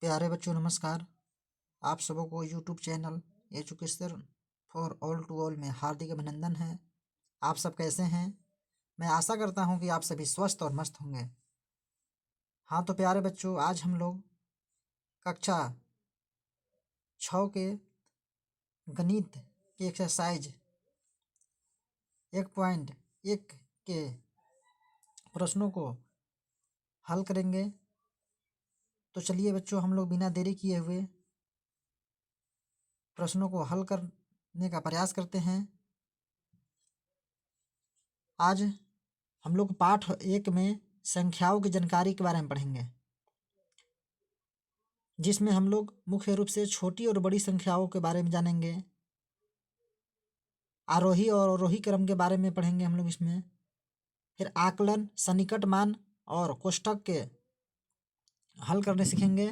प्यारे बच्चों नमस्कार। आप सबों को YouTube channel education for all to all में हार्दिक अभिनंदन है। आप सब कैसे हैं? मैं आशा करता हूं कि आप सभी स्वस्थ और मस्त होंगे। हाँ तो प्यारे बच्चों, आज हम लोग कक्षा 6 के गणित की एक्सरसाइज 1.1 के प्रश्नों को हल करेंगे। तो चलिए बच्चों, हम लोग बिना देरी किए हुए प्रश्नों को हल करने का प्रयास करते हैं। आज हम लोग पाठ 1 में संख्याओं की जानकारी के बारे में पढ़ेंगे, जिसमें हम लोग मुख्य रूप से छोटी और बड़ी संख्याओं के बारे में जानेंगे। आरोही और अवरोही क्रम के बारे में पढ़ेंगे हम लोग इसमें। फिर आकलन, सन्निकट मान और कोष्ठक के हल करने सीखेंगे।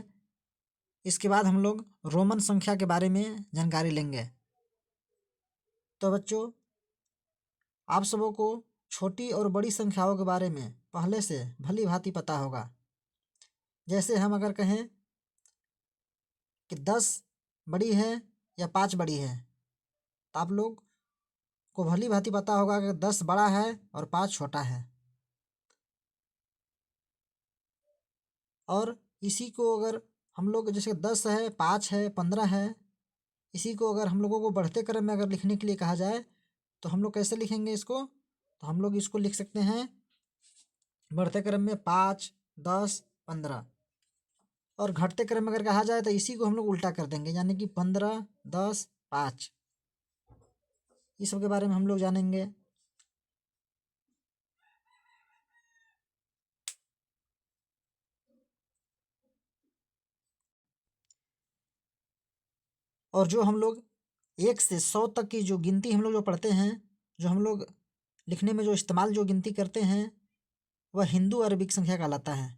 इसके बाद हम लोग रोमन संख्या के बारे में जानकारी लेंगे। तो बच्चों, आप सबों को छोटी और बड़ी संख्याओं के बारे में पहले से भली भांति पता होगा। जैसे हम अगर कहें कि 10 बड़ी है या 5 बड़ी है, तो आप लोग को भली भांति पता होगा कि 10 बड़ा है और 5 छोटा है। और इसी को अगर हम लोग जैसे 10 है, 5 है, 15 है, इसी को अगर हम लोगों को बढ़ते क्रम में अगर लिखने के लिए कहा जाए तो हम लोग कैसे लिखेंगे इसको? तो हम लोग इसको लिख सकते हैं बढ़ते क्रम में 5, 10, 15। और घटते क्रम में अगर कहा जाए तो इसी को हम लोग उल्टा कर देंगे, यानी कि 15, 10, 5। इस सब के बारे में हम लोग जानेंगे। और जो हम लोग 1 से 100 तक की जो गिनती हम लोग जो पढ़ते हैं, जो हम लोग लिखने में जो इस्तेमाल जो गिनती करते हैं, वह हिंदू अरबिक संख्या कहलाता है,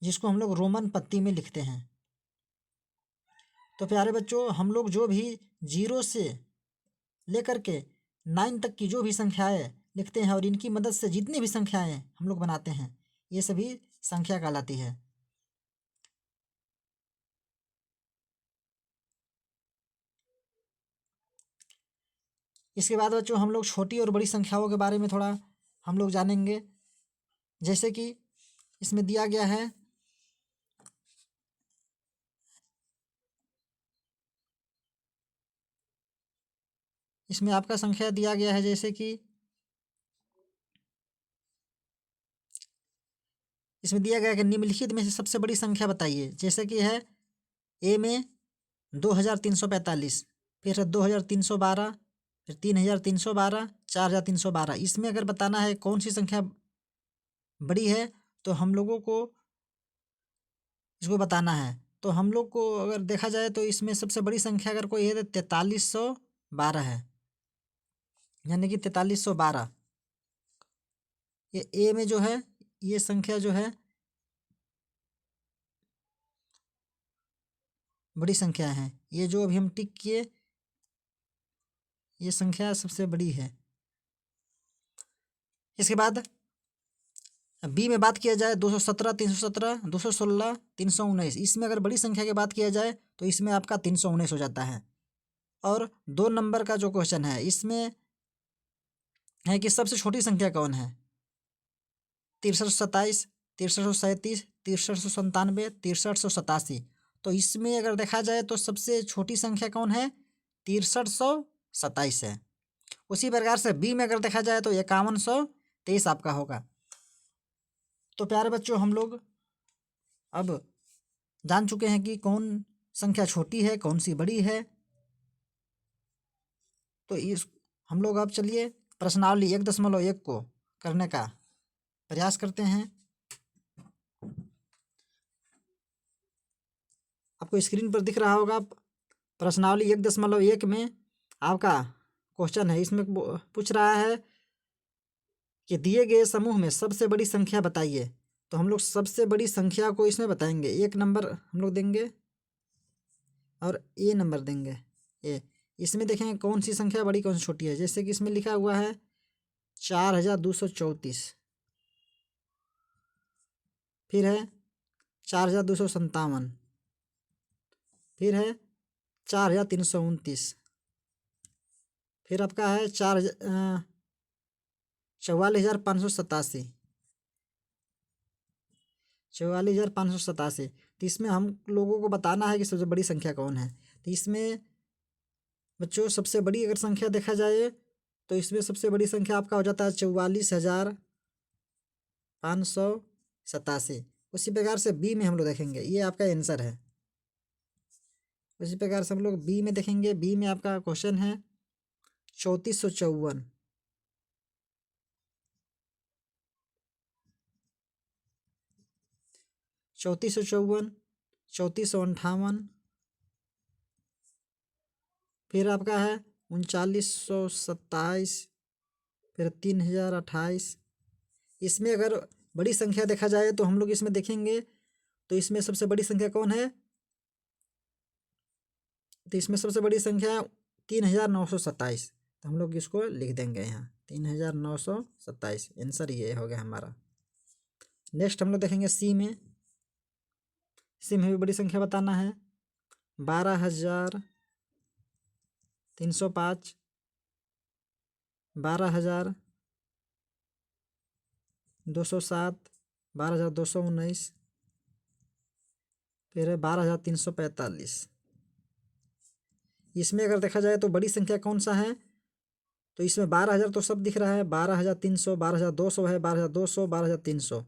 जिसको हम लोग रोमन पत्ती में लिखते हैं। तो प्यारे बच्चों, हम लोग जो भी 0 से लेकर के 9 तक की जो भी संख्याएं लिखते हैं और इनकी मदद से जितनी भी संख्याएं हम लोग बनाते हैं, ये सभी संख्या कहलाती है। इसके बाद बच्चों, हम लोग छोटी और बड़ी संख्याओं के बारे में थोड़ा हम लोग जानेंगे। जैसे कि इसमें दिया गया है इसमें आपका संख्या दिया गया है, जैसे कि इसमें दिया गया है कि निम्नलिखित में से सबसे बड़ी संख्या बताइए। जैसे कि है ए में 2345, फिर 2312, फिर 3312, 4312। इसमें अगर बताना है कौन सी संख्या बड़ी है तो हम लोगों को इसको बताना है। तो हम लोग को अगर देखा जाए तो इसमें सबसे बड़ी संख्या अगर कोई है तो 4312 है, यानी कि 4312। ये ए में जो है ये संख्या जो है बड़ी संख्या है। ये जो अभी हम टिक किए, ये संख्या सबसे बड़ी है। इसके बाद बी में बात किया जाए 217, 317, 216, 319। इसमें अगर बड़ी संख्या की बात किया जाए तो इसमें आपका 319 हो जाता है। और 2 नंबर का जो क्वेश्चन है, इसमें है कि सबसे छोटी संख्या कौन है? 6327, 6337, 6397, 6387। तो इसमें अगर देखा जाए तो सबसे छोटी संख्या कौन है? 6327 है। उसी प्रकार से बी में अगर देखा जाए तो 5123 आपका होगा। तो प्यारे बच्चों, हम लोग अब जान चुके हैं कि कौन संख्या छोटी है, कौन सी बड़ी है। तो इस हम लोग अब चलिए प्रश्नावली 1.1 को करने का प्रयास करते हैं। आपको स्क्रीन पर दिख रहा होगा प्रश्नावली 1.1 में आपका क्वेश्चन है। इसमें पूछ रहा है कि दिए गए समूह में सबसे बड़ी संख्या बताइए। तो हम लोग सबसे बड़ी संख्या को इसमें बताएंगे। 1 नंबर हम लोग देंगे और ए नंबर देंगे। ए इसमें देखेंगे कौन सी संख्या बड़ी कौन सी छोटी है। जैसे कि इसमें लिखा हुआ है 4234, फिर है 4257। फिर है 4329। फिर आपका है 44,587। 44,587। तो इसमें हम लोगों को बताना है कि सबसे बड़ी संख्या कौन है। तो इसमें बच्चों सबसे बड़ी अगर संख्या देखा जाए तो इसमें सबसे बड़ी संख्या आपका हो जाता है 44,587। उसी प्रकार से बी में हम लोग देखेंगे, ये आपका आंसर है। उसी प्रकार से हम लोग बी में देखेंगे, बी में आपका क्वेश्चन है 3454। 3454, 3458। फिर आपका है 3927। फिर 3028। इसमें अगर बड़ी संख्या देखा जाए तो हम लोग इसमें देखेंगे तो इसमें सबसे बड़ी संख्या कौन है। तो इसमें सबसे बड़ी संख्या 3927। तो हम लोग इसको लिख देंगे यहाँ 3927। आंसर ये हो गया हमारा। नेक्स्ट हम लोग देखेंगे सी में। सी में भी बड़ी संख्या बताना है। 12,305, 12,207, 12,219। फिर है 12,345। इसमें अगर देखा जाए तो बड़ी संख्या कौन सा है। तो इसमें 12,000 तो सब दिख रहा है। 12,300, 12,200 है, 12,200, 12,300।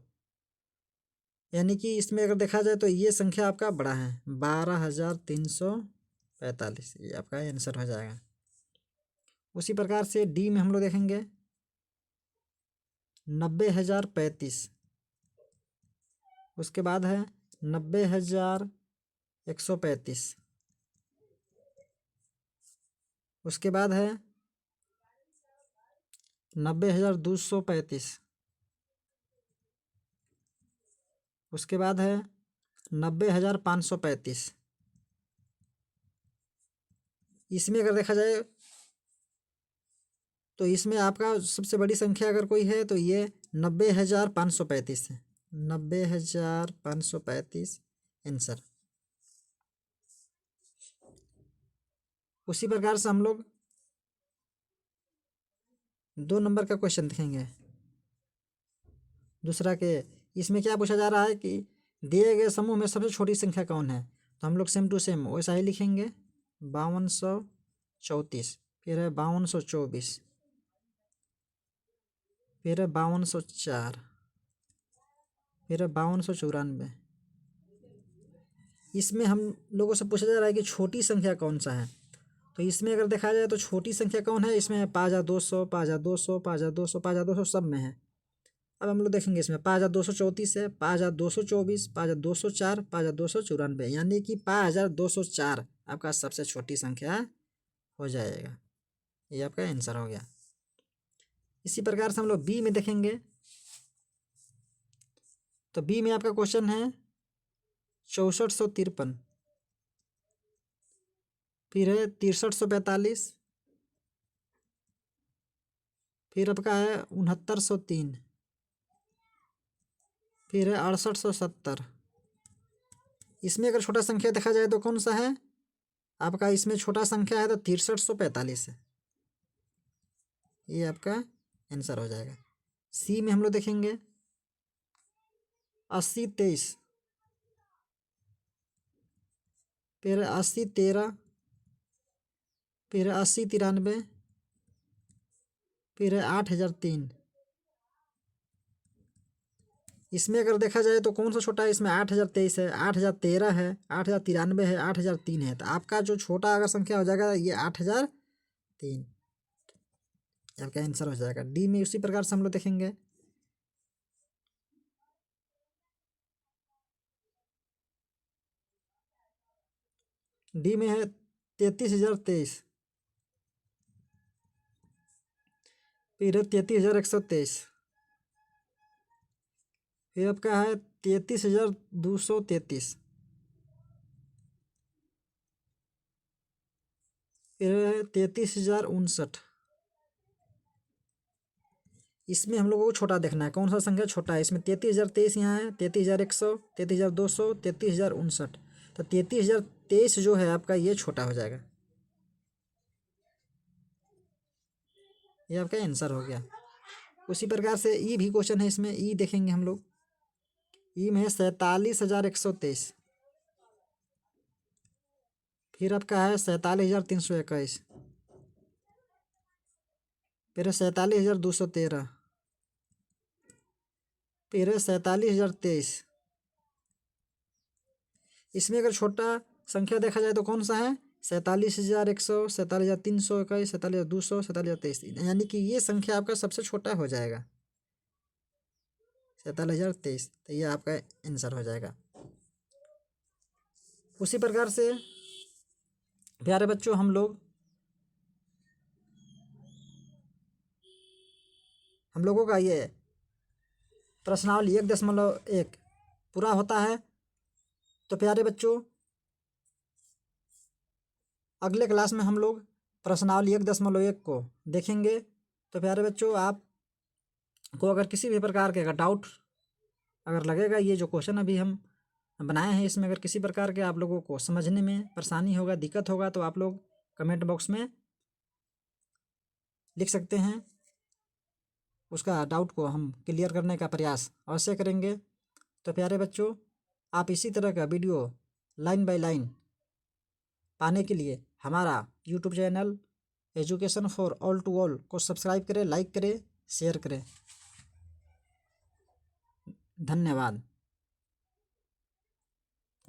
यानी कि इसमें अगर देखा जाए तो ये संख्या आपका बड़ा है 12,345। ये आपका आंसर हो जाएगा। उसी प्रकार से डी में हम लोग देखेंगे 90,035। उसके बाद है 90,135। उसके बाद है 90,235। उसके बाद है 90,535। इसमें अगर देखा जाए तो इसमें आपका सबसे बड़ी संख्या अगर कोई है तो ये 90,535 है। 90,535 आंसर। उसी प्रकार से हम लोग 2 नंबर का क्वेश्चन देखेंगे। दूसरा के इसमें क्या पूछा जा रहा है कि दिए गए समूह में सबसे छोटी संख्या कौन है। तो हम लोग सेम टू सेम वैसा ही लिखेंगे 5234। फिर है 5224। फिर है 5204। फिर है 5294। इसमें हम लोगों से पूछा जा रहा है कि छोटी संख्या कौन सा है। तो इसमें अगर देखा जाए तो छोटी संख्या कौन है। इसमें 5200, 5200, 5200, 5200 सब में है। अब हम लोग देखेंगे इसमें 5234 है, 5224, 5204, 5294। यानी कि 5204 आपका सबसे छोटी संख्या हो जाएगा। ये आपका आंसर हो गया। इसी प्रकार से हम लोग बी में देखेंगे। तो बी में आपका क्वेश्चन है 6453। फिर है 6345। फिर आपका है 6903। फिर है 6870। इसमें अगर छोटा संख्या देखा जाए तो कौन सा है आपका। इसमें छोटा संख्या है तो 6345 है। ये आपका आंसर हो जाएगा। सी में हम लोग देखेंगे 8023। फिर 8013। फिर 8093। फिर है 8003। इसमें अगर देखा जाए तो कौन सा छोटा है। इसमें 8023 है, 8013 है, 8093 है, 8003 है। तो आपका जो छोटा अगर संख्या हो जाएगा ये 8003। आपका आंसर हो जाएगा। डी में उसी प्रकार से हम लोग देखेंगे। डी में है 33,023। फिर है 33,123। फिर आपका है 33,233। फिर है 33,059। इसमें हम लोगों को छोटा देखना है, कौन सा संख्या छोटा है। इसमें 33,023 यहाँ है, 33,100, 33,200, 33,059। तो 33,023 जो है आपका ये छोटा हो जाएगा, ये आपका आंसर हो गया। उसी प्रकार से ई भी क्वेश्चन है, इसमें ई देखेंगे हम लोग। ई में 47,123, फिर आपका है 47,321, फिर है 47,213, फिर है 47,023। इसमें अगर छोटा संख्या देखा जाए तो कौन सा है, 47,100, 47,321, 47,200, 47,023, यानी कि ये संख्या आपका सबसे छोटा हो जाएगा, 47,023। तो ये आपका आंसर हो जाएगा। उसी प्रकार से प्यारे बच्चों हम लोगों का ये प्रश्नावली 1.1 पूरा होता है। तो प्यारे बच्चों अगले क्लास में हम लोग प्रश्नावली 1.1 को देखेंगे। तो प्यारे बच्चों आप को अगर किसी भी प्रकार के अगर डाउट अगर लगेगा, ये जो क्वेश्चन अभी हम बनाए हैं इसमें अगर किसी प्रकार के आप लोगों को समझने में परेशानी होगा, दिक्कत होगा, तो आप लोग कमेंट बॉक्स में लिख सकते हैं। उसका डाउट को हम क्लियर करने का प्रयास अवश्य करेंगे। तो प्यारे बच्चों आप इसी तरह का वीडियो लाइन बाय लाइन पाने के लिए हमारा YouTube channel education for all to all को सब्सक्राइब करें, लाइक करें, शेयर करें। धन्यवाद।